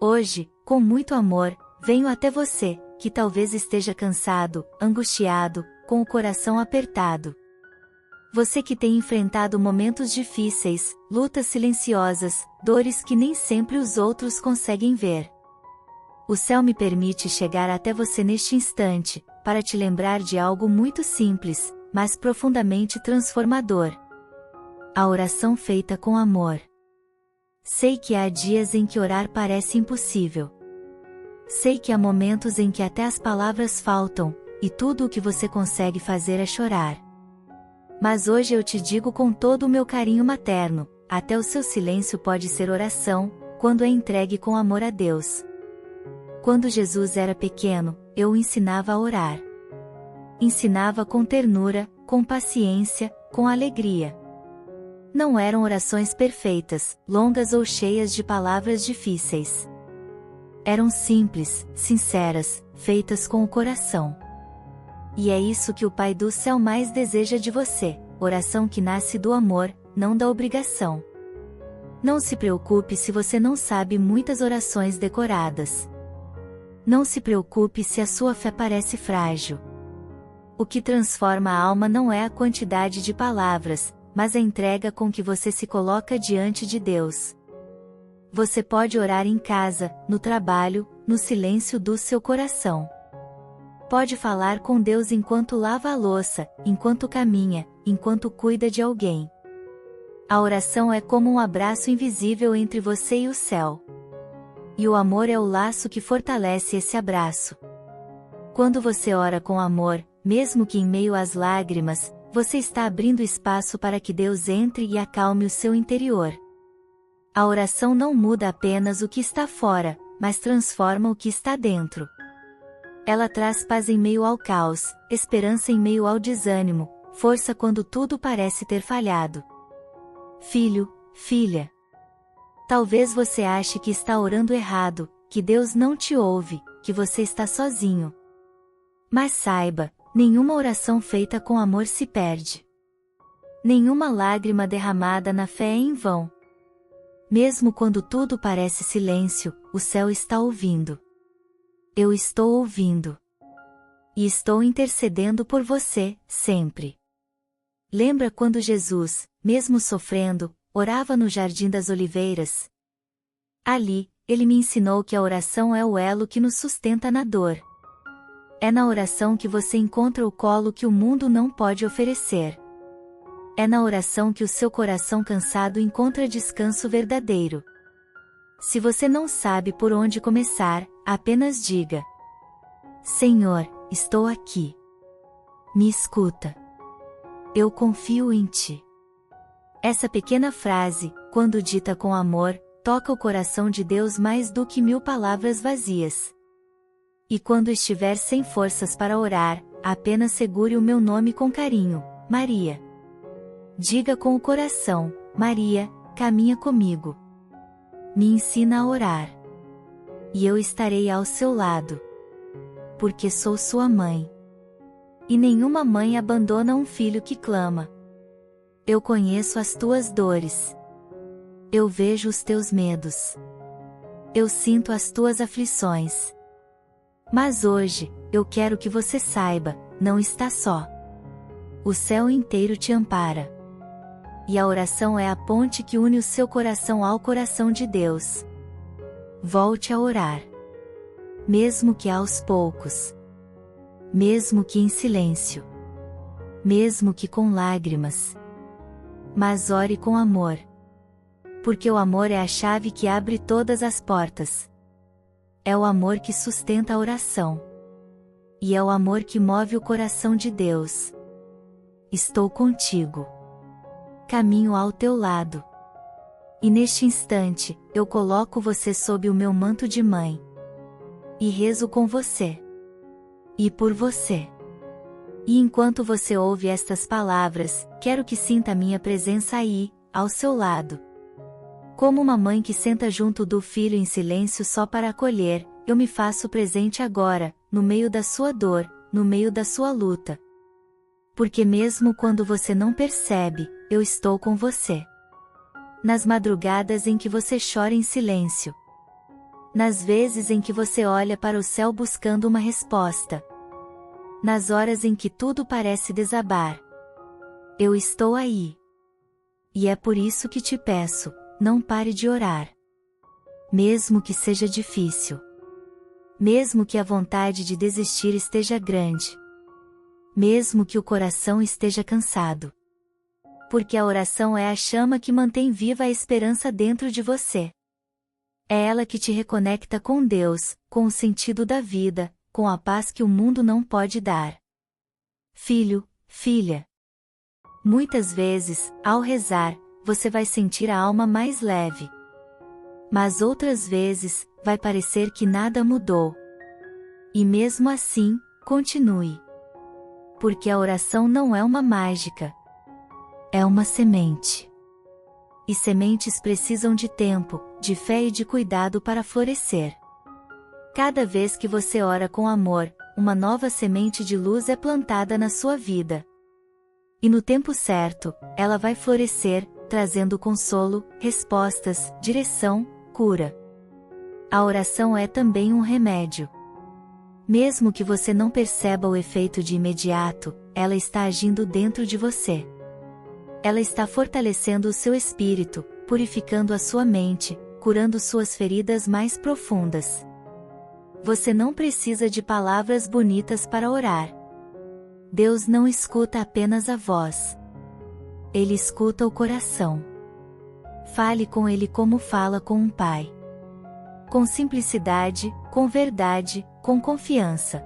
Hoje, com muito amor, venho até você, que talvez esteja cansado, angustiado, com o coração apertado. Você que tem enfrentado momentos difíceis, lutas silenciosas, dores que nem sempre os outros conseguem ver. O céu me permite chegar até você neste instante, para te lembrar de algo muito simples, mas profundamente transformador. A oração feita com amor. Sei que há dias em que orar parece impossível. Sei que há momentos em que até as palavras faltam, e tudo o que você consegue fazer é chorar. Mas hoje eu te digo com todo o meu carinho materno, até o seu silêncio pode ser oração, quando é entregue com amor a Deus. Quando Jesus era pequeno, eu o ensinava a orar. Ensinava com ternura, com paciência, com alegria. Não eram orações perfeitas, longas ou cheias de palavras difíceis. Eram simples, sinceras, feitas com o coração. E é isso que o Pai do céu mais deseja de você, oração que nasce do amor, não da obrigação. Não se preocupe se você não sabe muitas orações decoradas. Não se preocupe se a sua fé parece frágil. O que transforma a alma não é a quantidade de palavras, mas a entrega com que você se coloca diante de Deus. Você pode orar em casa, no trabalho, no silêncio do seu coração. Pode falar com Deus enquanto lava a louça, enquanto caminha, enquanto cuida de alguém. A oração é como um abraço invisível entre você e o céu. E o amor é o laço que fortalece esse abraço. Quando você ora com amor, mesmo que em meio às lágrimas, você está abrindo espaço para que Deus entre e acalme o seu interior. A oração não muda apenas o que está fora, mas transforma o que está dentro. Ela traz paz em meio ao caos, esperança em meio ao desânimo, força quando tudo parece ter falhado. Filho, filha. Talvez você ache que está orando errado, que Deus não te ouve, que você está sozinho. Mas saiba, nenhuma oração feita com amor se perde. Nenhuma lágrima derramada na fé é em vão. Mesmo quando tudo parece silêncio, o céu está ouvindo. Eu estou ouvindo. E estou intercedendo por você, sempre. Lembra quando Jesus, mesmo sofrendo, orava no Jardim das Oliveiras? Ali, ele me ensinou que a oração é o elo que nos sustenta na dor. É na oração que você encontra o colo que o mundo não pode oferecer. É na oração que o seu coração cansado encontra descanso verdadeiro. Se você não sabe por onde começar, apenas diga: Senhor, estou aqui. Me escuta. Eu confio em ti. Essa pequena frase, quando dita com amor, toca o coração de Deus mais do que 1000 palavras vazias. E quando estiver sem forças para orar, apenas segure o meu nome com carinho, Maria. Diga com o coração: Maria, caminha comigo. Me ensina a orar. E eu estarei ao seu lado. Porque sou sua mãe. E nenhuma mãe abandona um filho que clama. Eu conheço as tuas dores. Eu vejo os teus medos. Eu sinto as tuas aflições. Mas hoje, eu quero que você saiba, não está só. O céu inteiro te ampara. E a oração é a ponte que une o seu coração ao coração de Deus. Volte a orar. Mesmo que aos poucos. Mesmo que em silêncio. Mesmo que com lágrimas. Mas ore com amor. Porque o amor é a chave que abre todas as portas. É o amor que sustenta a oração. E é o amor que move o coração de Deus. Estou contigo. Caminho ao teu lado. E neste instante, eu coloco você sob o meu manto de mãe. E rezo com você. E por você. E enquanto você ouve estas palavras, quero que sinta a minha presença aí, ao seu lado. Como uma mãe que senta junto do filho em silêncio só para acolher, eu me faço presente agora, no meio da sua dor, no meio da sua luta. Porque mesmo quando você não percebe, eu estou com você. Nas madrugadas em que você chora em silêncio. Nas vezes em que você olha para o céu buscando uma resposta. Nas horas em que tudo parece desabar. Eu estou aí. E é por isso que te peço, não pare de orar. Mesmo que seja difícil. Mesmo que a vontade de desistir esteja grande. Mesmo que o coração esteja cansado. Porque a oração é a chama que mantém viva a esperança dentro de você. É ela que te reconecta com Deus, com o sentido da vida, com a paz que o mundo não pode dar. Filho, filha. Muitas vezes, ao rezar, você vai sentir a alma mais leve. Mas outras vezes, vai parecer que nada mudou. E mesmo assim, continue. Porque a oração não é uma mágica. É uma semente. E sementes precisam de tempo, de fé e de cuidado para florescer. Cada vez que você ora com amor, uma nova semente de luz é plantada na sua vida. E no tempo certo, ela vai florescer, trazendo consolo, respostas, direção, cura. A oração é também um remédio. Mesmo que você não perceba o efeito de imediato, ela está agindo dentro de você. Ela está fortalecendo o seu espírito, purificando a sua mente, curando suas feridas mais profundas. Você não precisa de palavras bonitas para orar. Deus não escuta apenas a voz. Ele escuta o coração. Fale com Ele como fala com um pai. Com simplicidade, com verdade, com confiança.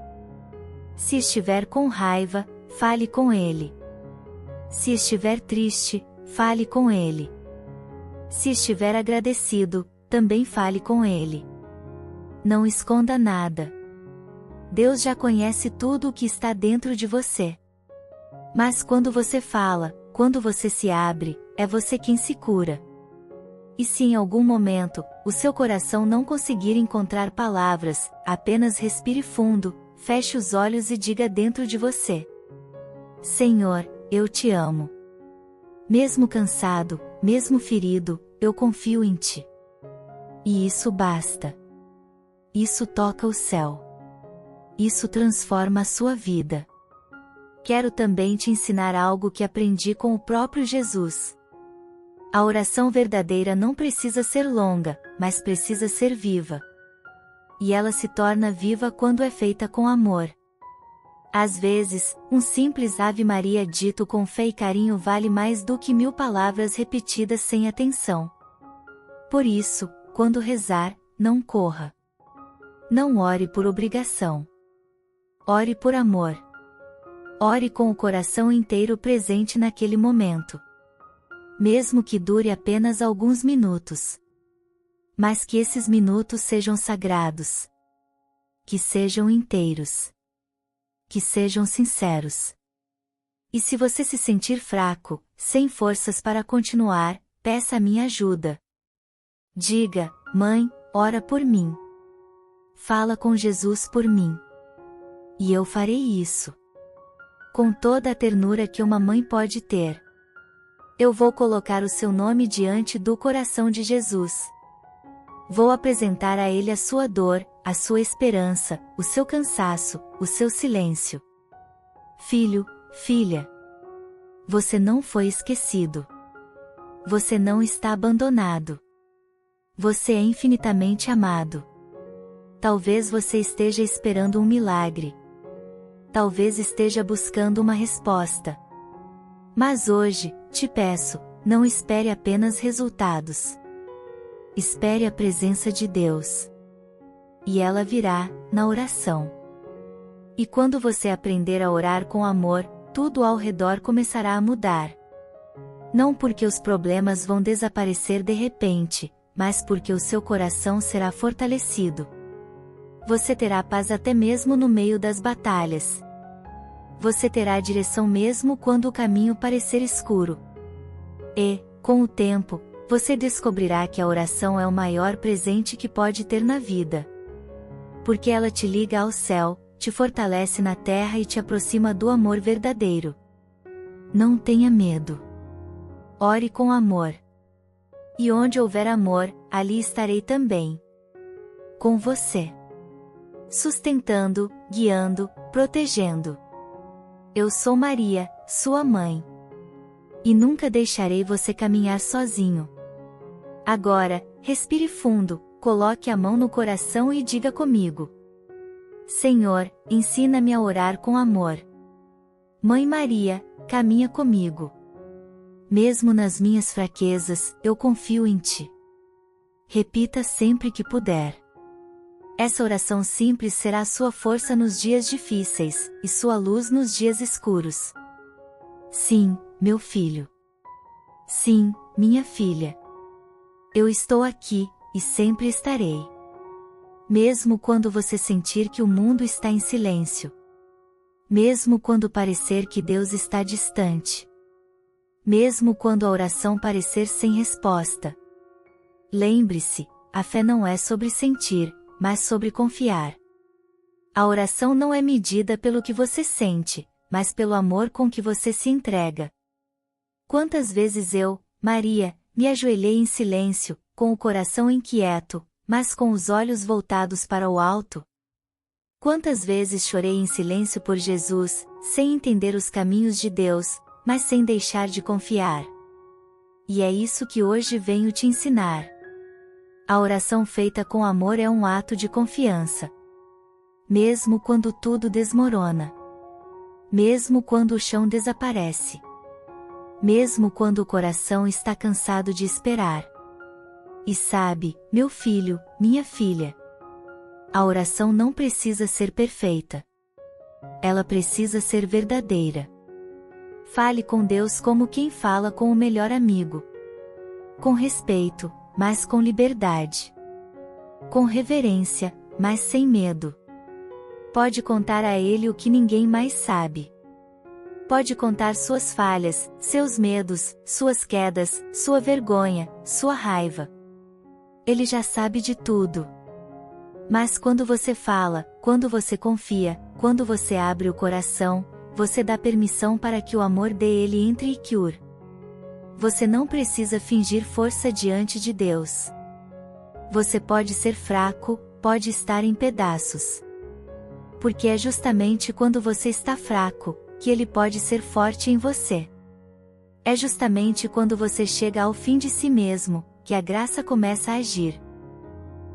Se estiver com raiva, fale com Ele. Se estiver triste, fale com Ele. Se estiver agradecido, também fale com Ele. Não esconda nada. Deus já conhece tudo o que está dentro de você. Mas quando você fala, quando você se abre, é você quem se cura. E se em algum momento, o seu coração não conseguir encontrar palavras, apenas respire fundo, feche os olhos e diga dentro de você: Senhor, eu te amo. Mesmo cansado, mesmo ferido, eu confio em ti. E isso basta. Isso toca o céu. Isso transforma a sua vida. Quero também te ensinar algo que aprendi com o próprio Jesus. A oração verdadeira não precisa ser longa, mas precisa ser viva. E ela se torna viva quando é feita com amor. Às vezes, um simples Ave Maria dito com fé e carinho vale mais do que 1000 palavras repetidas sem atenção. Por isso, quando rezar, não corra. Não ore por obrigação. Ore por amor. Ore com o coração inteiro presente naquele momento. Mesmo que dure apenas alguns minutos. Mas que esses minutos sejam sagrados. Que sejam inteiros. Que sejam sinceros. E se você se sentir fraco, sem forças para continuar, peça a minha ajuda. Diga: Mãe, ora por mim. Fala com Jesus por mim. E eu farei isso. Com toda a ternura que uma mãe pode ter. Eu vou colocar o seu nome diante do coração de Jesus. Vou apresentar a Ele a sua dor, a sua esperança, o seu cansaço, o seu silêncio. Filho, filha. Você não foi esquecido. Você não está abandonado. Você é infinitamente amado. Talvez você esteja esperando um milagre. Talvez esteja buscando uma resposta. Mas hoje, te peço, não espere apenas resultados. Espere a presença de Deus. E ela virá, na oração. E quando você aprender a orar com amor, tudo ao redor começará a mudar. Não porque os problemas vão desaparecer de repente, mas porque o seu coração será fortalecido. Você terá paz até mesmo no meio das batalhas. Você terá direção mesmo quando o caminho parecer escuro. E, com o tempo, você descobrirá que a oração é o maior presente que pode ter na vida. Porque ela te liga ao céu, te fortalece na terra e te aproxima do amor verdadeiro. Não tenha medo. Ore com amor. E onde houver amor, ali estarei também. com você, sustentando, guiando, protegendo. Eu sou Maria, sua mãe. E nunca deixarei você caminhar sozinho. Agora, respire fundo, coloque a mão no coração e diga comigo: Senhor, ensina-me a orar com amor. Mãe Maria, caminha comigo. Mesmo nas minhas fraquezas, eu confio em Ti. Repita sempre que puder. Essa oração simples será sua força nos dias difíceis, e sua luz nos dias escuros. Sim, meu filho. Sim, minha filha. Eu estou aqui, e sempre estarei. Mesmo quando você sentir que o mundo está em silêncio. Mesmo quando parecer que Deus está distante. Mesmo quando a oração parecer sem resposta. Lembre-se, a fé não é sobre sentir, mas sobre confiar. A oração não é medida pelo que você sente, mas pelo amor com que você se entrega. Quantas vezes eu, Maria, me ajoelhei em silêncio, com o coração inquieto, mas com os olhos voltados para o alto? Quantas vezes chorei em silêncio por Jesus, sem entender os caminhos de Deus, mas sem deixar de confiar? E é isso que hoje venho te ensinar. A oração feita com amor é um ato de confiança. Mesmo quando tudo desmorona. Mesmo quando o chão desaparece. Mesmo quando o coração está cansado de esperar. E sabe, meu filho, minha filha, a oração não precisa ser perfeita. Ela precisa ser verdadeira. Fale com Deus como quem fala com o melhor amigo. Com respeito, mas com liberdade. Com reverência, mas sem medo. Pode contar a Ele o que ninguém mais sabe. Pode contar suas falhas, seus medos, suas quedas, sua vergonha, sua raiva. Ele já sabe de tudo. Mas quando você fala, quando você confia, quando você abre o coração, você dá permissão para que o amor dele entre e cure. Você não precisa fingir força diante de Deus. Você pode ser fraco, pode estar em pedaços. Porque é justamente quando você está fraco, que Ele pode ser forte em você. É justamente quando você chega ao fim de si mesmo, que a graça começa a agir.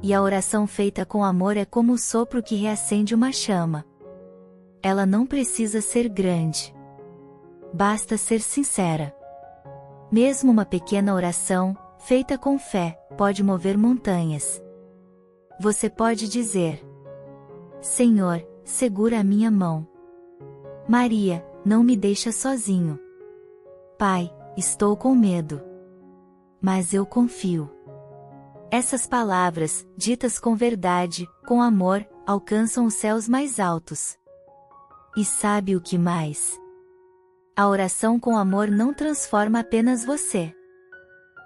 E a oração feita com amor é como o sopro que reacende uma chama. Ela não precisa ser grande. Basta ser sincera. Mesmo uma pequena oração, feita com fé, pode mover montanhas. Você pode dizer: Senhor, segura a minha mão. Maria, não me deixa sozinho. Pai, estou com medo. Mas eu confio. Essas palavras, ditas com verdade, com amor, alcançam os céus mais altos. E sabe o que mais? A oração com amor não transforma apenas você.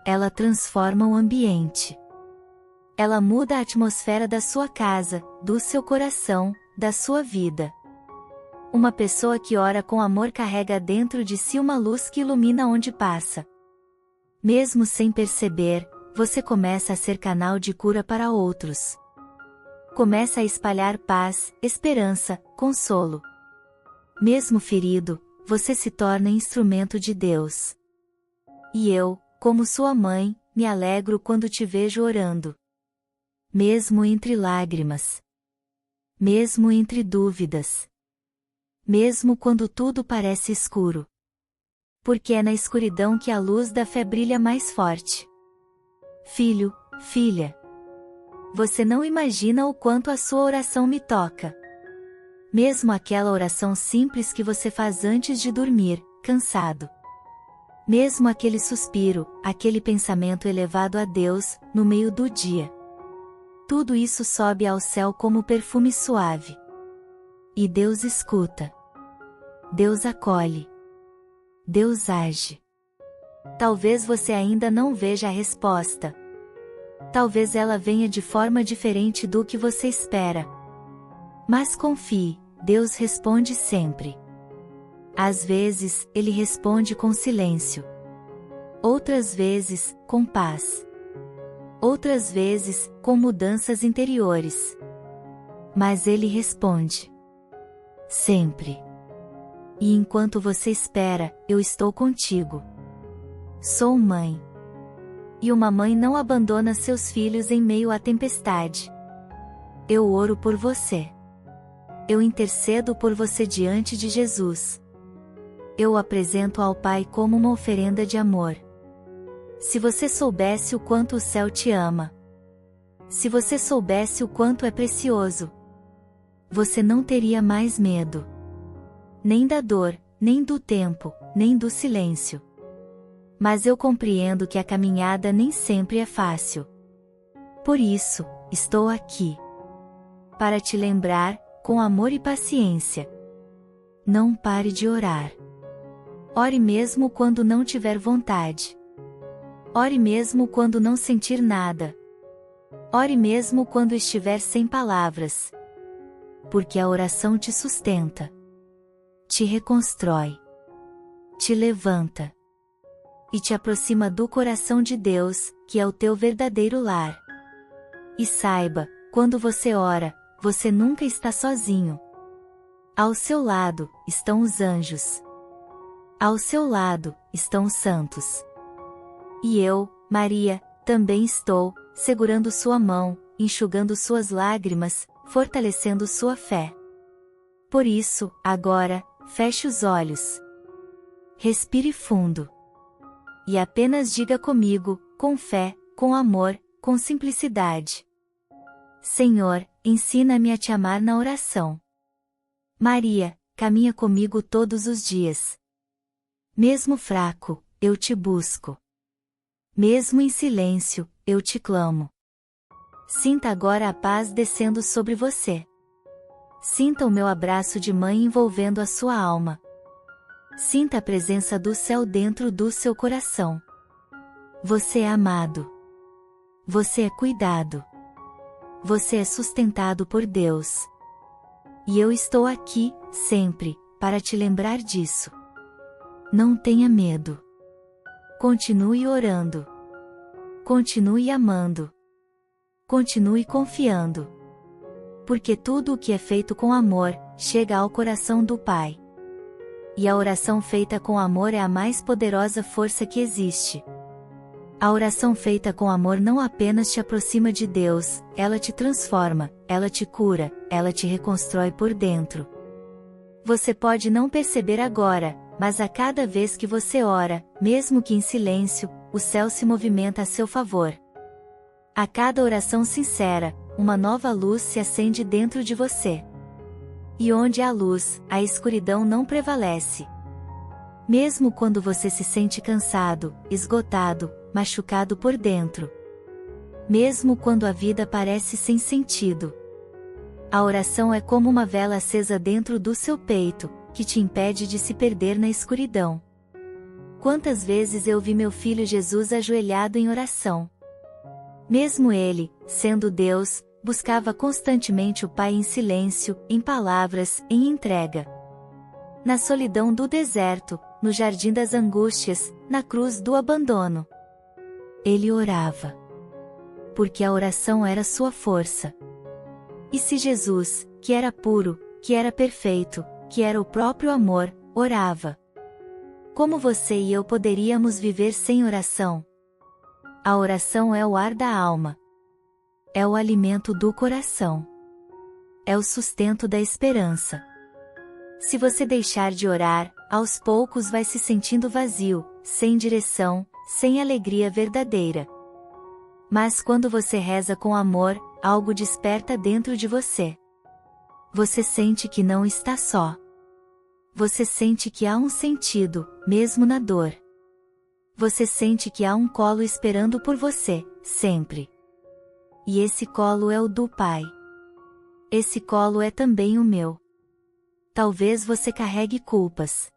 Ela transforma o ambiente. Ela muda a atmosfera da sua casa, do seu coração, da sua vida. Uma pessoa que ora com amor carrega dentro de si uma luz que ilumina onde passa. Mesmo sem perceber, você começa a ser canal de cura para outros. Começa a espalhar paz, esperança, consolo. Mesmo ferido, você se torna instrumento de Deus. E eu, como sua mãe, me alegro quando te vejo orando. Mesmo entre lágrimas. Mesmo entre dúvidas. Mesmo quando tudo parece escuro. Porque é na escuridão que a luz da fé brilha mais forte. Filho, filha. Você não imagina o quanto a sua oração me toca. Mesmo aquela oração simples que você faz antes de dormir, cansado. Mesmo aquele suspiro, aquele pensamento elevado a Deus, no meio do dia. Tudo isso sobe ao céu como perfume suave. E Deus escuta. Deus acolhe. Deus age. Talvez você ainda não veja a resposta. Talvez ela venha de forma diferente do que você espera. Mas confie, Deus responde sempre. Às vezes, Ele responde com silêncio. Outras vezes, com paz. outras vezes, com mudanças interiores. Mas ele responde: sempre. E enquanto você espera, eu estou contigo. Sou mãe. E uma mãe não abandona seus filhos em meio à tempestade. Eu oro por você. Eu intercedo por você diante de Jesus. Eu o apresento ao Pai como uma oferenda de amor. Se você soubesse o quanto o céu te ama. Se você soubesse o quanto é precioso. Você não teria mais medo. Nem da dor, nem do tempo, nem do silêncio. Mas eu compreendo que a caminhada nem sempre é fácil. Por isso, estou aqui. Para te lembrar, com amor e paciência. Não pare de orar. Ore mesmo quando não tiver vontade. Ore mesmo quando não sentir nada. Ore mesmo quando estiver sem palavras. Porque a oração te sustenta. Te reconstrói. Te levanta. E te aproxima do coração de Deus, que é o teu verdadeiro lar. E saiba, quando você ora, você nunca está sozinho. Ao seu lado, estão os anjos. Ao seu lado, estão os santos. E eu, Maria, também estou, segurando sua mão, enxugando suas lágrimas, fortalecendo sua fé. Por isso, agora, feche os olhos. Respire fundo. E apenas diga comigo, com fé, com amor, com simplicidade: Senhor, ensina-me a te amar na oração. Maria, caminha comigo todos os dias. Mesmo fraco, eu te busco. Mesmo em silêncio, eu te clamo. Sinta agora a paz descendo sobre você. Sinta o meu abraço de mãe envolvendo a sua alma. Sinta a presença do céu dentro do seu coração. Você é amado. Você é cuidado. Você é sustentado por Deus. E eu estou aqui, sempre, para te lembrar disso. Não tenha medo. Continue orando. Continue amando. Continue confiando. Porque tudo o que é feito com amor, chega ao coração do Pai. E a oração feita com amor é a mais poderosa força que existe. A oração feita com amor não apenas te aproxima de Deus, ela te transforma, ela te cura, ela te reconstrói por dentro. Você pode não perceber agora, mas a cada vez que você ora, mesmo que em silêncio, o céu se movimenta a seu favor. A cada oração sincera, uma nova luz se acende dentro de você. E onde há luz, a escuridão não prevalece. Mesmo quando você se sente cansado, esgotado, machucado por dentro. Mesmo quando a vida parece sem sentido. A oração é como uma vela acesa dentro do seu peito, que te impede de se perder na escuridão. Quantas vezes eu vi meu filho Jesus ajoelhado em oração. Mesmo ele, sendo Deus, buscava constantemente o Pai em silêncio, em palavras, em entrega. Na solidão do deserto, no jardim das angústias, na cruz do abandono. Ele orava. Porque a oração era sua força. E se Jesus, que era puro, que era perfeito, que era o próprio amor, orava, como você e eu poderíamos viver sem oração? A oração é o ar da alma. É o alimento do coração. É o sustento da esperança. Se você deixar de orar, aos poucos vai se sentindo vazio, sem direção, sem alegria verdadeira. Mas quando você reza com amor, algo desperta dentro de você. Você sente que não está só. Você sente que há um sentido, mesmo na dor. Você sente que há um colo esperando por você, sempre. E esse colo é o do Pai. Esse colo é também o meu. Talvez você carregue culpas.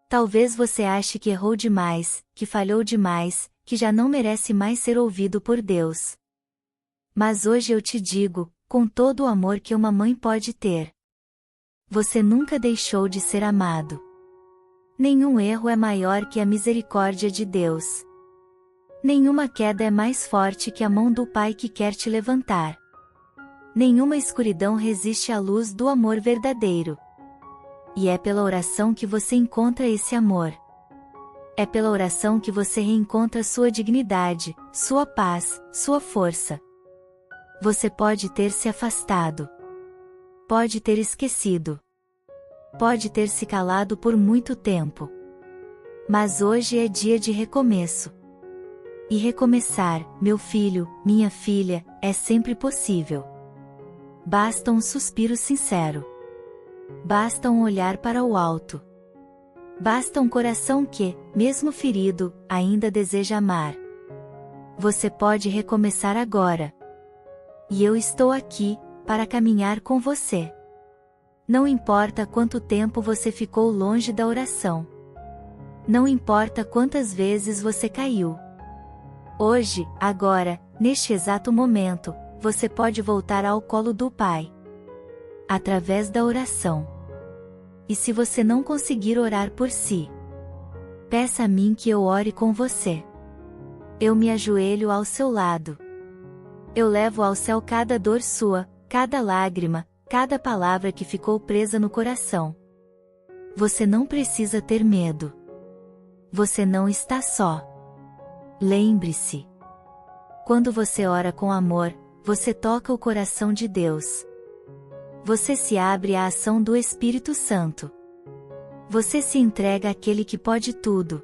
Talvez você ache que errou demais, que falhou demais, que já não merece mais ser ouvido por Deus. Mas hoje eu te digo, com todo o amor que uma mãe pode ter: você nunca deixou de ser amado. Nenhum erro é maior que a misericórdia de Deus. Nenhuma queda é mais forte que a mão do Pai que quer te levantar. Nenhuma escuridão resiste à luz do amor verdadeiro. E é pela oração que você encontra esse amor. É pela oração que você reencontra sua dignidade, sua paz, sua força. Você pode ter se afastado. Pode ter esquecido. Pode ter se calado por muito tempo. Mas hoje é dia de recomeço. E recomeçar, meu filho, minha filha, é sempre possível. Basta um suspiro sincero. Basta um olhar para o alto. Basta um coração que, mesmo ferido, ainda deseja amar. Você pode recomeçar agora. E eu estou aqui, para caminhar com você. Não importa quanto tempo você ficou longe da oração. Não importa quantas vezes você caiu. Hoje, agora, neste exato momento, você pode voltar ao colo do Pai. Através da oração. E se você não conseguir orar por si, peça a mim que eu ore com você. Eu me ajoelho ao seu lado. Eu levo ao céu cada dor sua, cada lágrima, cada palavra que ficou presa no coração. Você não precisa ter medo. Você não está só. Lembre-se. Quando você ora com amor, você toca o coração de Deus. Você se abre à ação do Espírito Santo. Você se entrega àquele que pode tudo.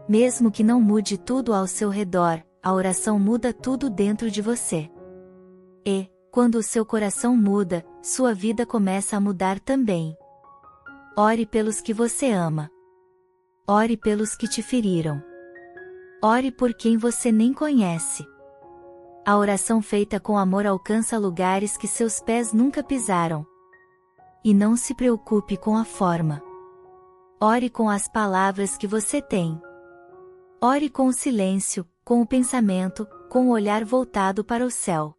Mesmo que não mude tudo ao seu redor, a oração muda tudo dentro de você. E, quando o seu coração muda, sua vida começa a mudar também. Ore pelos que você ama. Ore pelos que te feriram. Ore por quem você nem conhece. A oração feita com amor alcança lugares que seus pés nunca pisaram. E não se preocupe com a forma. Ore com as palavras que você tem. Ore com o silêncio, com o pensamento, com o olhar voltado para o céu.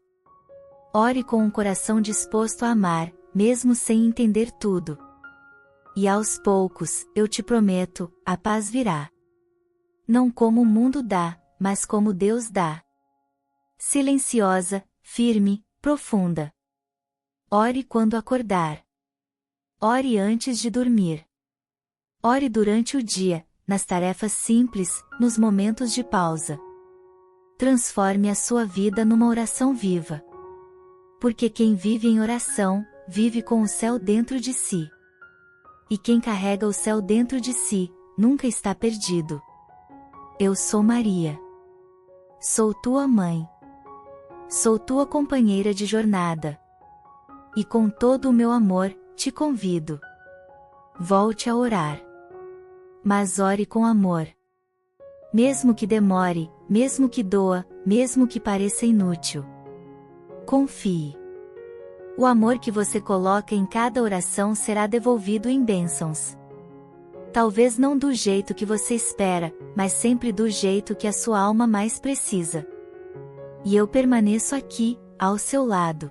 Ore com um coração disposto a amar, mesmo sem entender tudo. E aos poucos, eu te prometo, a paz virá. Não como o mundo dá, mas como Deus dá. Silenciosa, firme, profunda. Ore quando acordar. Ore antes de dormir. Ore durante o dia, nas tarefas simples, nos momentos de pausa. Transforme a sua vida numa oração viva. Porque quem vive em oração, vive com o céu dentro de si. E quem carrega o céu dentro de si, nunca está perdido. Eu sou Maria. Sou tua mãe. Sou tua companheira de jornada. E com todo o meu amor, te convido. Volte a orar. Mas ore com amor. Mesmo que demore, mesmo que doa, mesmo que pareça inútil. Confie. O amor que você coloca em cada oração será devolvido em bênçãos. Talvez não do jeito que você espera, mas sempre do jeito que a sua alma mais precisa. E eu permaneço aqui, ao seu lado.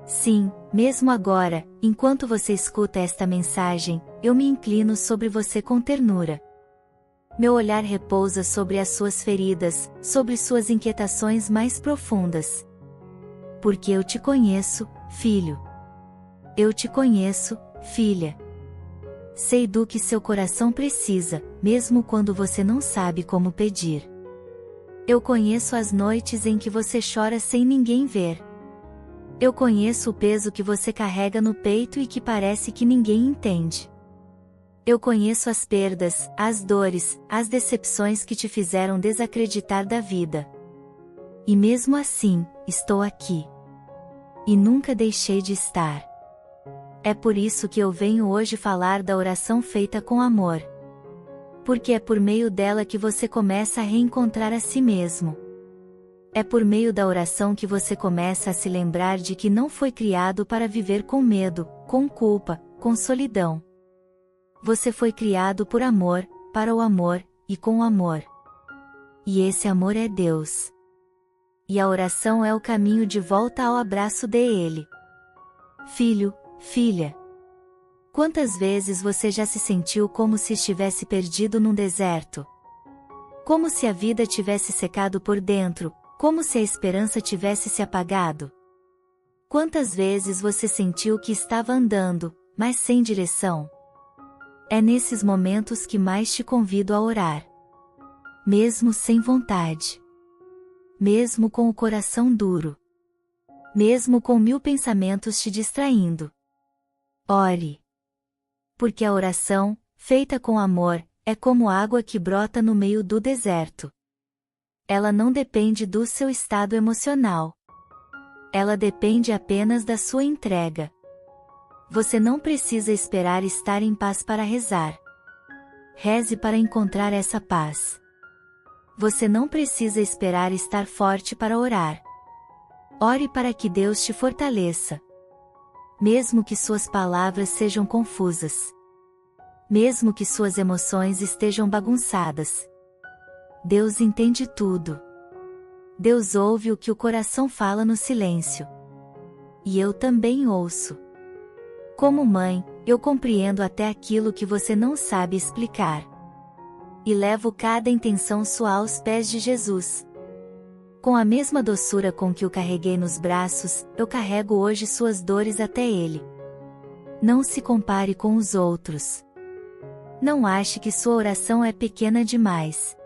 Sim, mesmo agora, enquanto você escuta esta mensagem, eu me inclino sobre você com ternura. Meu olhar repousa sobre as suas feridas, sobre suas inquietações mais profundas. Porque eu te conheço, filho. Eu te conheço, filha. Sei do que seu coração precisa, mesmo quando você não sabe como pedir. Eu conheço as noites em que você chora sem ninguém ver. Eu conheço o peso que você carrega no peito e que parece que ninguém entende. Eu conheço as perdas, as dores, as decepções que te fizeram desacreditar da vida. E mesmo assim, estou aqui. E nunca deixei de estar. É por isso que eu venho hoje falar da oração feita com amor. Porque é por meio dela que você começa a reencontrar a si mesmo. É por meio da oração que você começa a se lembrar de que não foi criado para viver com medo, com culpa, com solidão. Você foi criado por amor, para o amor, e com o amor. E esse amor é Deus. E a oração é o caminho de volta ao abraço dele. Filho, filha. Quantas vezes você já se sentiu como se estivesse perdido num deserto? Como se a vida tivesse secado por dentro, como se a esperança tivesse se apagado. Quantas vezes você sentiu que estava andando, mas sem direção? É nesses momentos que mais te convido a orar. Mesmo sem vontade. Mesmo com o coração duro. Mesmo com 1000 pensamentos te distraindo. Ore. Porque a oração, feita com amor, é como água que brota no meio do deserto. Ela não depende do seu estado emocional. Ela depende apenas da sua entrega. Você não precisa esperar estar em paz para rezar. Reze para encontrar essa paz. Você não precisa esperar estar forte para orar. Ore para que Deus te fortaleça. Mesmo que suas palavras sejam confusas. Mesmo que suas emoções estejam bagunçadas. Deus entende tudo. Deus ouve o que o coração fala no silêncio. E eu também ouço. Como mãe, eu compreendo até aquilo que você não sabe explicar. E levo cada intenção sua aos pés de Jesus. Com a mesma doçura com que o carreguei nos braços, eu carrego hoje suas dores até Ele. Não se compare com os outros. Não ache que sua oração é pequena demais.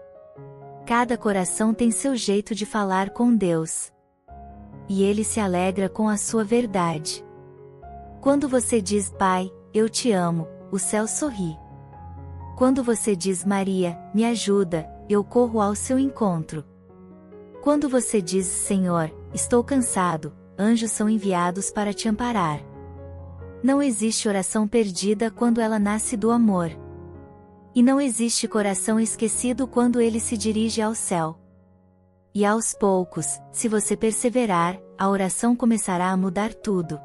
Cada coração tem seu jeito de falar com Deus. E Ele se alegra com a sua verdade. Quando você diz Pai, eu te amo, o céu sorri. Quando você diz Maria, me ajuda, eu corro ao seu encontro. Quando você diz Senhor, estou cansado, anjos são enviados para te amparar. Não existe oração perdida quando ela nasce do amor. E não existe coração esquecido quando ele se dirige ao céu. E aos poucos, se você perseverar, a oração começará a mudar tudo.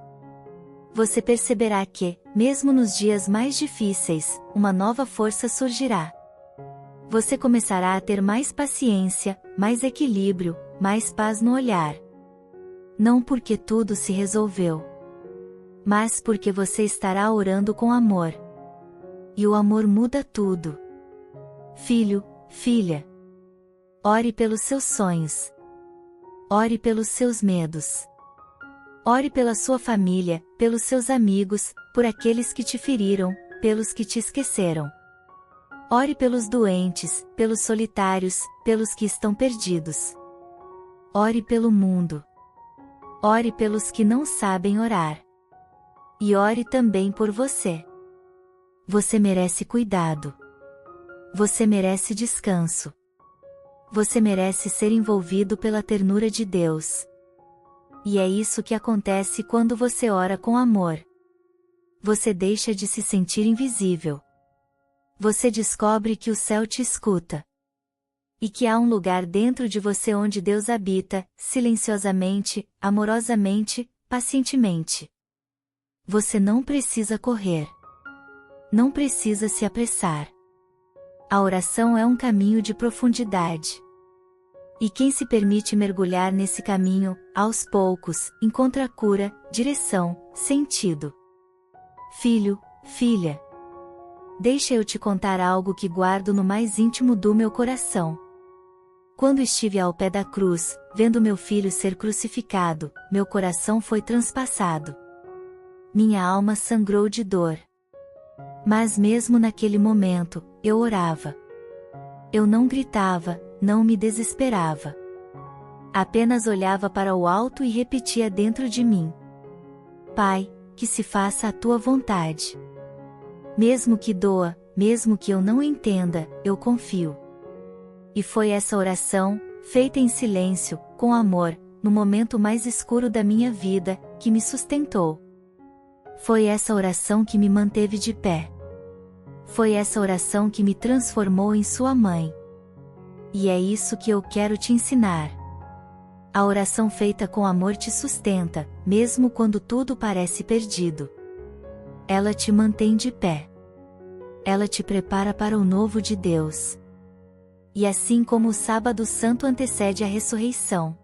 Você perceberá que, mesmo nos dias mais difíceis, uma nova força surgirá. Você começará a ter mais paciência, mais equilíbrio, mais paz no olhar. Não porque tudo se resolveu, mas porque você estará orando com amor. E o amor muda tudo. Filho, filha. Ore pelos seus sonhos. Ore pelos seus medos. Ore pela sua família, pelos seus amigos, por aqueles que te feriram, pelos que te esqueceram. Ore pelos doentes, pelos solitários, pelos que estão perdidos. Ore pelo mundo. Ore pelos que não sabem orar. E ore também por você. Você merece cuidado. Você merece descanso. Você merece ser envolvido pela ternura de Deus. E é isso que acontece quando você ora com amor. Você deixa de se sentir invisível. Você descobre que o céu te escuta. E que há um lugar dentro de você onde Deus habita, silenciosamente, amorosamente, pacientemente. Você não precisa correr. Não precisa se apressar. A oração é um caminho de profundidade. E quem se permite mergulhar nesse caminho, aos poucos, encontra cura, direção, sentido. Filho, filha. Deixa eu te contar algo que guardo no mais íntimo do meu coração. Quando estive ao pé da cruz, vendo meu filho ser crucificado, meu coração foi transpassado. Minha alma sangrou de dor. Mas mesmo naquele momento, eu orava. Eu não gritava, não me desesperava. Apenas olhava para o alto e repetia dentro de mim: Pai, que se faça a tua vontade. Mesmo que doa, mesmo que eu não entenda, eu confio. E foi essa oração, feita em silêncio, com amor, no momento mais escuro da minha vida, que me sustentou. Foi essa oração que me manteve de pé. Foi essa oração que me transformou em sua mãe. E é isso que eu quero te ensinar. A oração feita com amor te sustenta, mesmo quando tudo parece perdido. Ela te mantém de pé. Ela te prepara para o novo de Deus. E assim como o sábado santo antecede a ressurreição,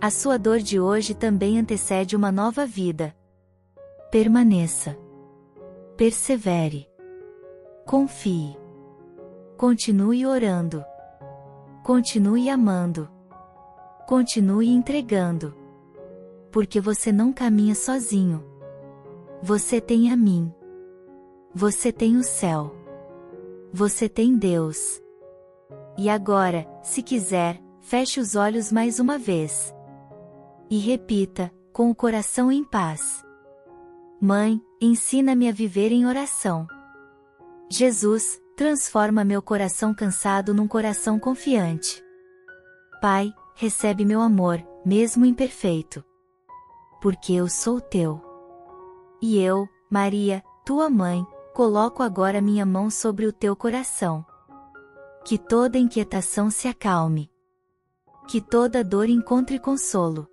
a sua dor de hoje também antecede uma nova vida. Permaneça. Persevere. Confie. Continue orando. Continue amando. Continue entregando. Porque você não caminha sozinho. Você tem a mim. Você tem o céu. Você tem Deus. E agora, se quiser, feche os olhos mais uma vez. E repita, com o coração em paz: Mãe, ensina-me a viver em oração. Jesus, transforma meu coração cansado num coração confiante. Pai, recebe meu amor, mesmo imperfeito. Porque eu sou teu. E eu, Maria, tua mãe, coloco agora minha mão sobre o teu coração. Que toda inquietação se acalme. Que toda dor encontre consolo.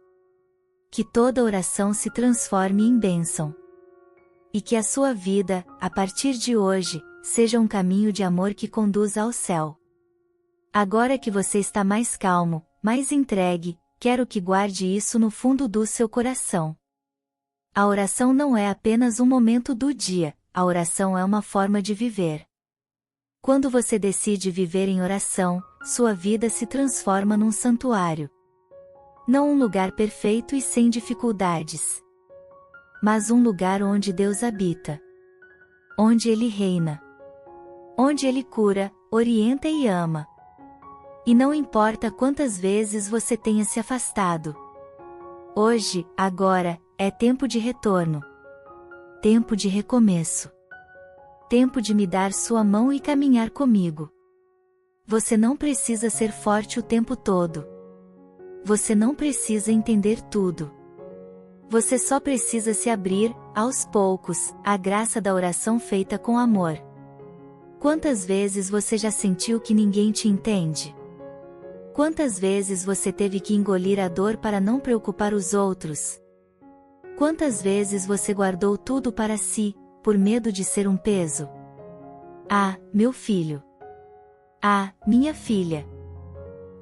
Que toda oração se transforme em bênção. E que a sua vida, a partir de hoje, seja um caminho de amor que conduza ao céu. Agora que você está mais calmo, mais entregue, quero que guarde isso no fundo do seu coração. A oração não é apenas um momento do dia, a oração é uma forma de viver. Quando você decide viver em oração, sua vida se transforma num santuário. Não um lugar perfeito e sem dificuldades, mas um lugar onde Deus habita. Onde Ele reina. Onde Ele cura, orienta e ama. E não importa quantas vezes você tenha se afastado. Hoje, agora, é tempo de retorno. Tempo de recomeço. Tempo de me dar sua mão e caminhar comigo. Você não precisa ser forte o tempo todo. Você não precisa entender tudo. Você só precisa se abrir, aos poucos, à graça da oração feita com amor. Quantas vezes você já sentiu que ninguém te entende? Quantas vezes você teve que engolir a dor para não preocupar os outros? Quantas vezes você guardou tudo para si, por medo de ser um peso? Ah, meu filho! Ah, minha filha!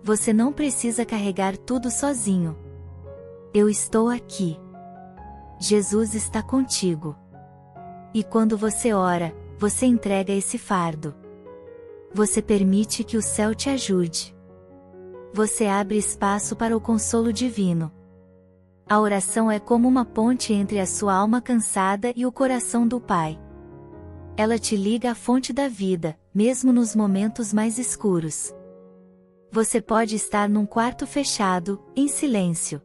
Você não precisa carregar tudo sozinho. Eu estou aqui. Jesus está contigo. E quando você ora, você entrega esse fardo. Você permite que o céu te ajude. Você abre espaço para o consolo divino. A oração é como uma ponte entre a sua alma cansada e o coração do Pai. Ela te liga à fonte da vida, mesmo nos momentos mais escuros. Você pode estar num quarto fechado, em silêncio.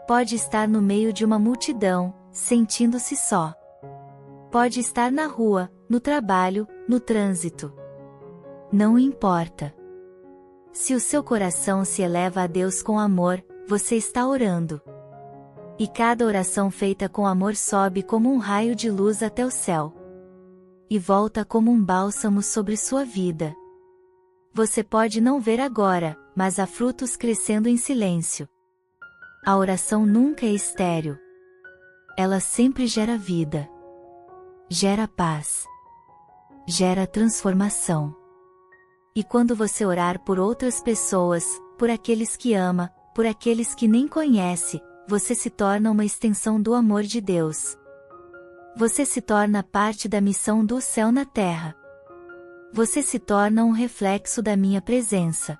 Pode estar no meio de uma multidão, sentindo-se só. Pode estar na rua, no trabalho, no trânsito. Não importa. Se o seu coração se eleva a Deus com amor, você está orando. E cada oração feita com amor sobe como um raio de luz até o céu. E volta como um bálsamo sobre sua vida. Você pode não ver agora, mas há frutos crescendo em silêncio. A oração nunca é estéril. Ela sempre gera vida. Gera paz. Gera transformação. E quando você orar por outras pessoas, por aqueles que ama, por aqueles que nem conhece, você se torna uma extensão do amor de Deus. Você se torna parte da missão do céu na terra. Você se torna um reflexo da minha presença.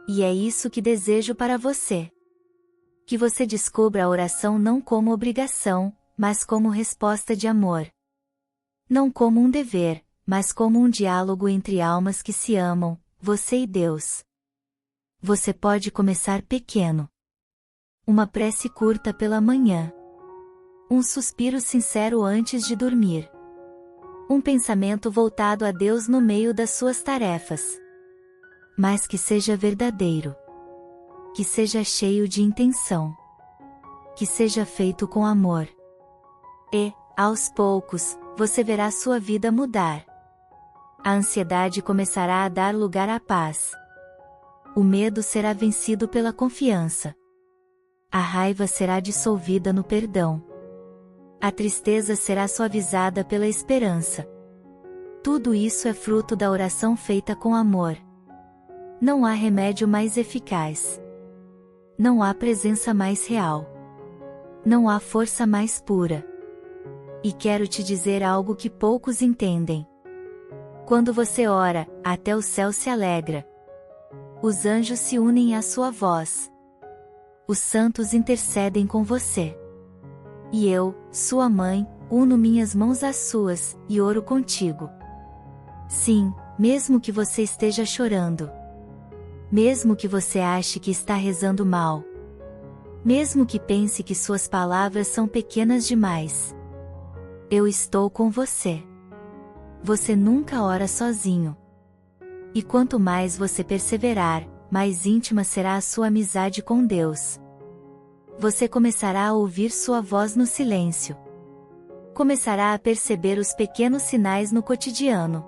E é isso que desejo para você. Que você descubra a oração não como obrigação, mas como resposta de amor. Não como um dever, mas como um diálogo entre almas que se amam, você e Deus. Você pode começar pequeno. Uma prece curta pela manhã. Um suspiro sincero antes de dormir. Um pensamento voltado a Deus no meio das suas tarefas. Mas que seja verdadeiro. Que seja cheio de intenção. Que seja feito com amor. E, aos poucos, você verá sua vida mudar. A ansiedade começará a dar lugar à paz. O medo será vencido pela confiança. A raiva será dissolvida no perdão. A tristeza será suavizada pela esperança. Tudo isso é fruto da oração feita com amor. Não há remédio mais eficaz. Não há presença mais real. Não há força mais pura. E quero te dizer algo que poucos entendem. Quando você ora, até o céu se alegra. Os anjos se unem à sua voz. Os santos intercedem com você. E eu, sua mãe, uno minhas mãos às suas, e oro contigo. Sim, mesmo que você esteja chorando. Mesmo que você ache que está rezando mal. Mesmo que pense que suas palavras são pequenas demais. Eu estou com você. Você nunca ora sozinho. E quanto mais você perseverar, mais íntima será a sua amizade com Deus. Você começará a ouvir sua voz no silêncio. Começará a perceber os pequenos sinais no cotidiano.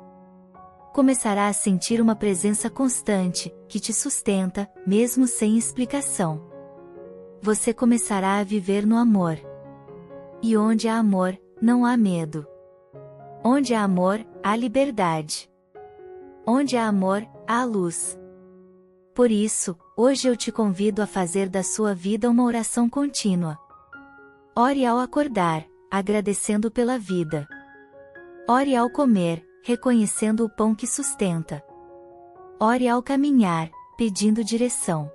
Começará a sentir uma presença constante, que te sustenta, mesmo sem explicação. Você começará a viver no amor. E onde há amor, não há medo. Onde há amor, há liberdade. Onde há amor, há luz. Por isso, hoje eu te convido a fazer da sua vida uma oração contínua. Ore ao acordar, agradecendo pela vida. Ore ao comer, reconhecendo o pão que sustenta. Ore ao caminhar, pedindo direção.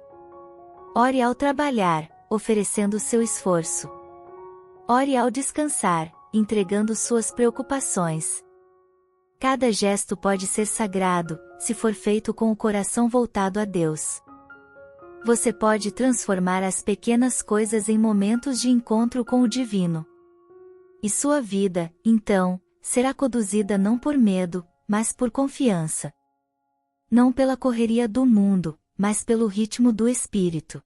Ore ao trabalhar, oferecendo seu esforço. Ore ao descansar, entregando suas preocupações. Cada gesto pode ser sagrado, se for feito com o coração voltado a Deus. Você pode transformar as pequenas coisas em momentos de encontro com o divino. E sua vida, então, será conduzida não por medo, mas por confiança. Não pela correria do mundo, mas pelo ritmo do Espírito.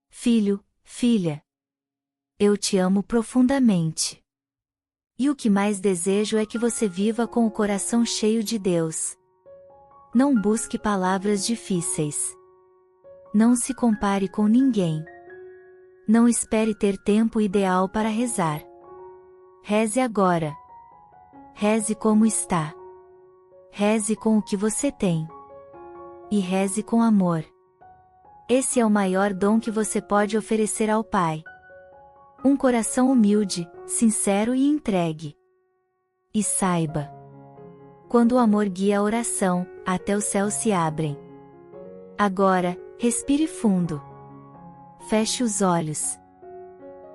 Filho, filha. Eu te amo profundamente. E o que mais desejo é que você viva com o coração cheio de Deus. Não busque palavras difíceis. Não se compare com ninguém. Não espere ter tempo ideal para rezar. Reze agora. Reze como está. Reze com o que você tem. E reze com amor. Esse é o maior dom que você pode oferecer ao Pai. Um coração humilde, sincero e entregue. E saiba: quando o amor guia a oração, até os céus se abrem. Agora, respire fundo. Feche os olhos.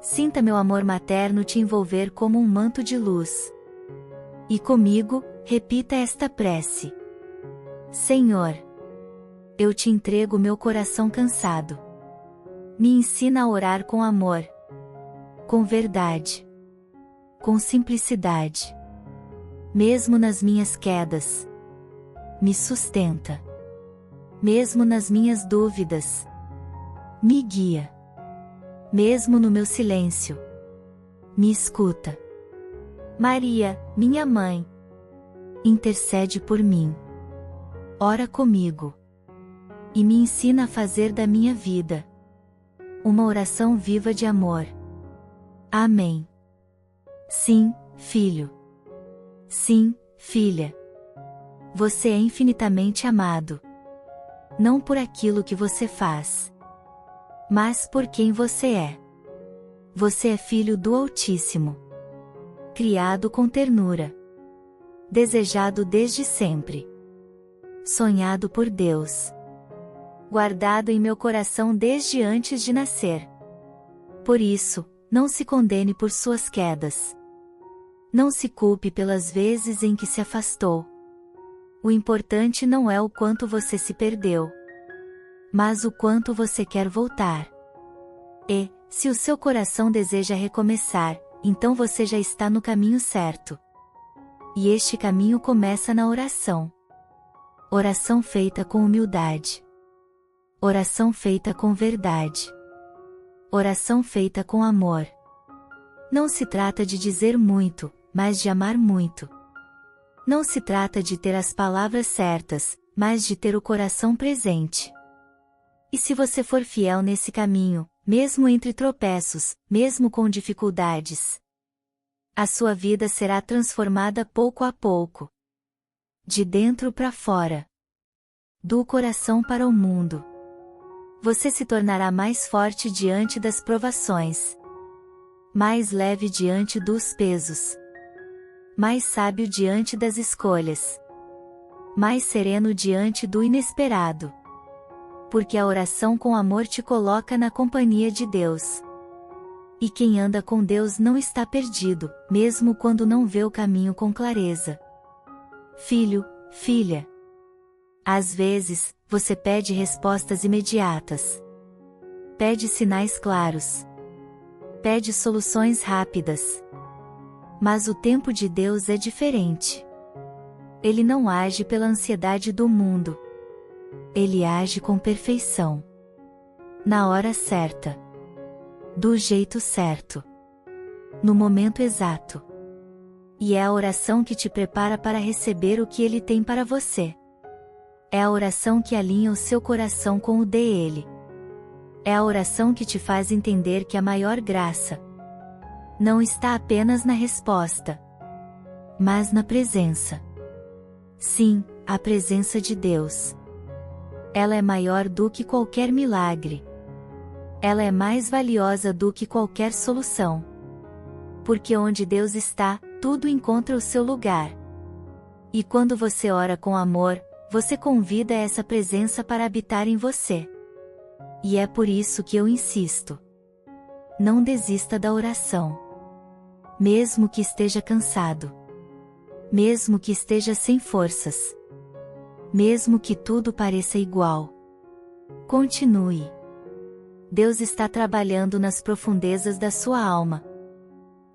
Sinta meu amor materno te envolver como um manto de luz. E comigo, repita esta prece. Senhor, eu te entrego meu coração cansado. Me ensina a orar com amor. Com verdade. Com simplicidade. Mesmo nas minhas quedas. Me sustenta. Mesmo nas minhas dúvidas. Me guia. Mesmo no meu silêncio. Me escuta. Maria, minha mãe. Intercede por mim. Ora comigo. E me ensina a fazer da minha vida uma oração viva de amor. Amém. Sim, filho. Sim, filha. Você é infinitamente amado. Não por aquilo que você faz, mas por quem você é. Você é filho do Altíssimo. Criado com ternura. Desejado desde sempre. Sonhado por Deus. Guardado em meu coração desde antes de nascer. Por isso, não se condene por suas quedas. Não se culpe pelas vezes em que se afastou. O importante não é o quanto você se perdeu, mas o quanto você quer voltar. E, se o seu coração deseja recomeçar, então você já está no caminho certo. E este caminho começa na oração. Oração feita com humildade. Oração feita com verdade. Oração feita com amor. Não se trata de dizer muito, mas de amar muito. Não se trata de ter as palavras certas, mas de ter o coração presente. E se você for fiel nesse caminho, mesmo entre tropeços, mesmo com dificuldades, a sua vida será transformada pouco a pouco. De dentro para fora. Do coração para o mundo. Você se tornará mais forte diante das provações. Mais leve diante dos pesos. Mais sábio diante das escolhas. Mais sereno diante do inesperado. Porque a oração com amor te coloca na companhia de Deus. E quem anda com Deus não está perdido, mesmo quando não vê o caminho com clareza. Filho, filha. Às vezes, você pede respostas imediatas. Pede sinais claros. Pede soluções rápidas. Mas o tempo de Deus é diferente. Ele não age pela ansiedade do mundo. Ele age com perfeição. Na hora certa. Do jeito certo. No momento exato. E é a oração que te prepara para receber o que Ele tem para você. É a oração que alinha o seu coração com o dele. É a oração que te faz entender que a maior graça não está apenas na resposta, mas na presença. Sim, a presença de Deus. Ela é maior do que qualquer milagre. Ela é mais valiosa do que qualquer solução. Porque onde Deus está, tudo encontra o seu lugar. E quando você ora com amor, você convida essa presença para habitar em você. E é por isso que eu insisto. Não desista da oração. Mesmo que esteja cansado. Mesmo que esteja sem forças. Mesmo que tudo pareça igual. Continue. Deus está trabalhando nas profundezas da sua alma.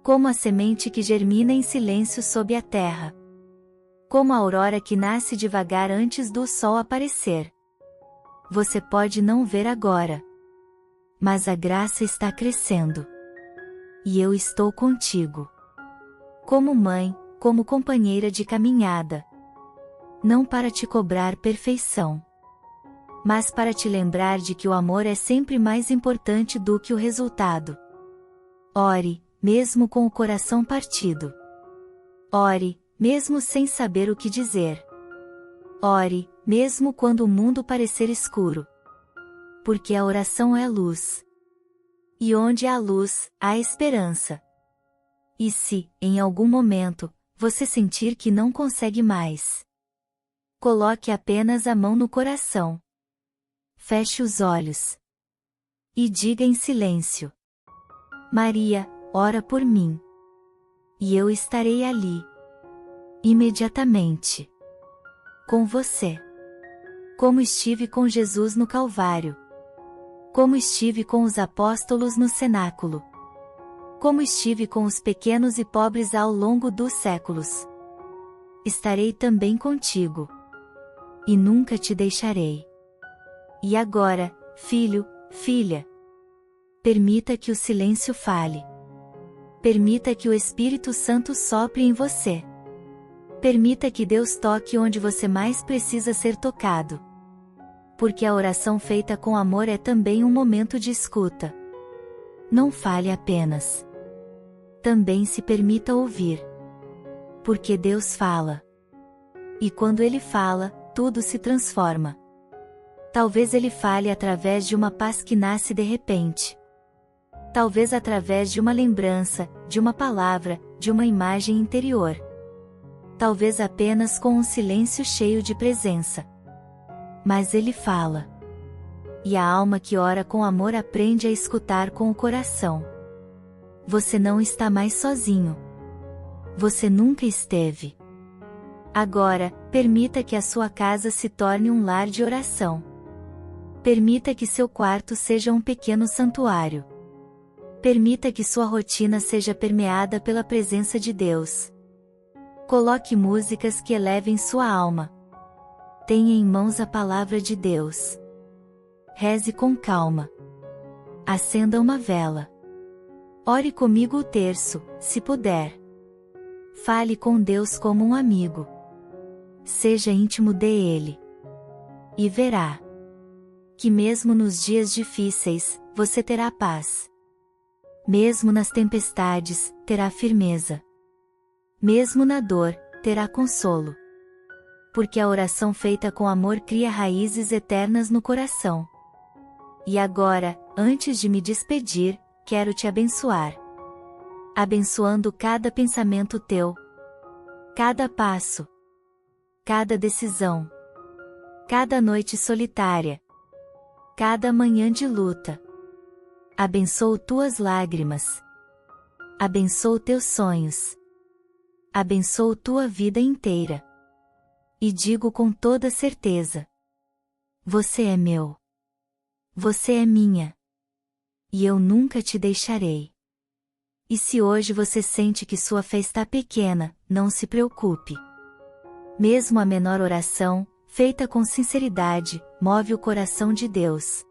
Como a semente que germina em silêncio sob a terra. Como a aurora que nasce devagar antes do sol aparecer. Você pode não ver agora. Mas a graça está crescendo. E eu estou contigo. Como mãe, como companheira de caminhada. Não para te cobrar perfeição. Mas para te lembrar de que o amor é sempre mais importante do que o resultado. Ore, mesmo com o coração partido. Ore, mesmo sem saber o que dizer. Ore, mesmo quando o mundo parecer escuro. Porque a oração é luz. E onde há luz, há esperança. E se, em algum momento, você sentir que não consegue mais, coloque apenas a mão no coração. Feche os olhos. E diga em silêncio: Maria, ora por mim. E eu estarei ali. Imediatamente. Com você. Como estive com Jesus no Calvário. Como estive com os apóstolos no cenáculo. Como estive com os pequenos e pobres ao longo dos séculos. Estarei também contigo. E nunca te deixarei. E agora, filho, filha. Permita que o silêncio fale. Permita que o Espírito Santo sopre em você. Permita que Deus toque onde você mais precisa ser tocado. Porque a oração feita com amor é também um momento de escuta. Não fale apenas. Também se permita ouvir. Porque Deus fala. E quando Ele fala, tudo se transforma. Talvez Ele fale através de uma paz que nasce de repente. Talvez através de uma lembrança, de uma palavra, de uma imagem interior. Talvez apenas com um silêncio cheio de presença. Mas Ele fala. E a alma que ora com amor aprende a escutar com o coração. Você não está mais sozinho. Você nunca esteve. Agora, permita que a sua casa se torne um lar de oração. Permita que seu quarto seja um pequeno santuário. Permita que sua rotina seja permeada pela presença de Deus. Coloque músicas que elevem sua alma. Tenha em mãos a palavra de Deus. Reze com calma. Acenda uma vela. Ore comigo o terço, se puder. Fale com Deus como um amigo. Seja íntimo dele. E verá que mesmo nos dias difíceis, você terá paz. Mesmo nas tempestades, terá firmeza. Mesmo na dor, terá consolo. Porque a oração feita com amor cria raízes eternas no coração. E agora, antes de me despedir, quero te abençoar. Abençoando cada pensamento teu. Cada passo. Cada decisão. Cada noite solitária. cada manhã de luta. Abençoo tuas lágrimas. Abençoo teus sonhos. Abençoo tua vida inteira. E digo com toda certeza: você é meu. Você é minha. E eu nunca te deixarei. E se hoje você sente que sua fé está pequena, não se preocupe. Mesmo a menor oração, feita com sinceridade, move o coração de Deus.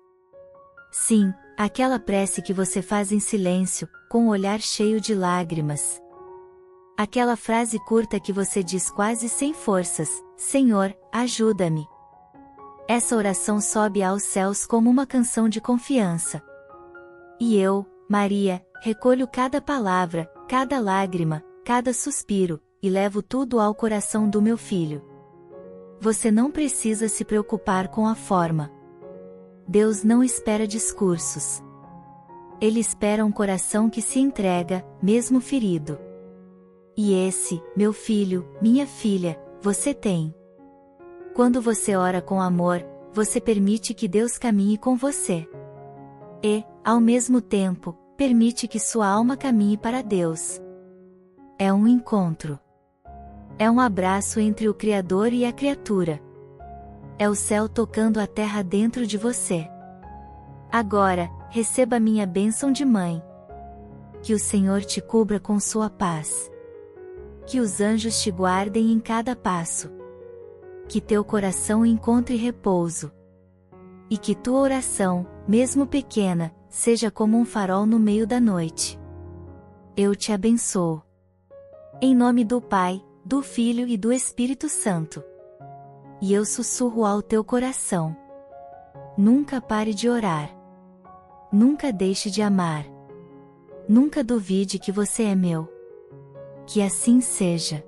Sim, aquela prece que você faz em silêncio, com o olhar cheio de lágrimas. Aquela frase curta que você diz quase sem forças: Senhor, ajuda-me. Essa oração sobe aos céus como uma canção de confiança. E eu, Maria, recolho cada palavra, cada lágrima, cada suspiro, e levo tudo ao coração do meu filho. Você não precisa se preocupar com a forma. Deus não espera discursos. Ele espera um coração que se entrega, mesmo ferido. E esse, meu filho, minha filha, você tem. Quando você ora com amor, você permite que Deus caminhe com você. E, ao mesmo tempo, permite que sua alma caminhe para Deus. É um encontro. É um abraço entre o Criador e a criatura. É o céu tocando a terra dentro de você. Agora, receba minha bênção de mãe. Que o Senhor te cubra com sua paz. Que os anjos te guardem em cada passo. Que teu coração encontre repouso. E que tua oração, mesmo pequena, seja como um farol no meio da noite. Eu te abençoo. Em nome do Pai, do Filho e do Espírito Santo. E eu sussurro ao teu coração: nunca pare de orar. Nunca deixe de amar. Nunca duvide que você é meu. Que assim seja.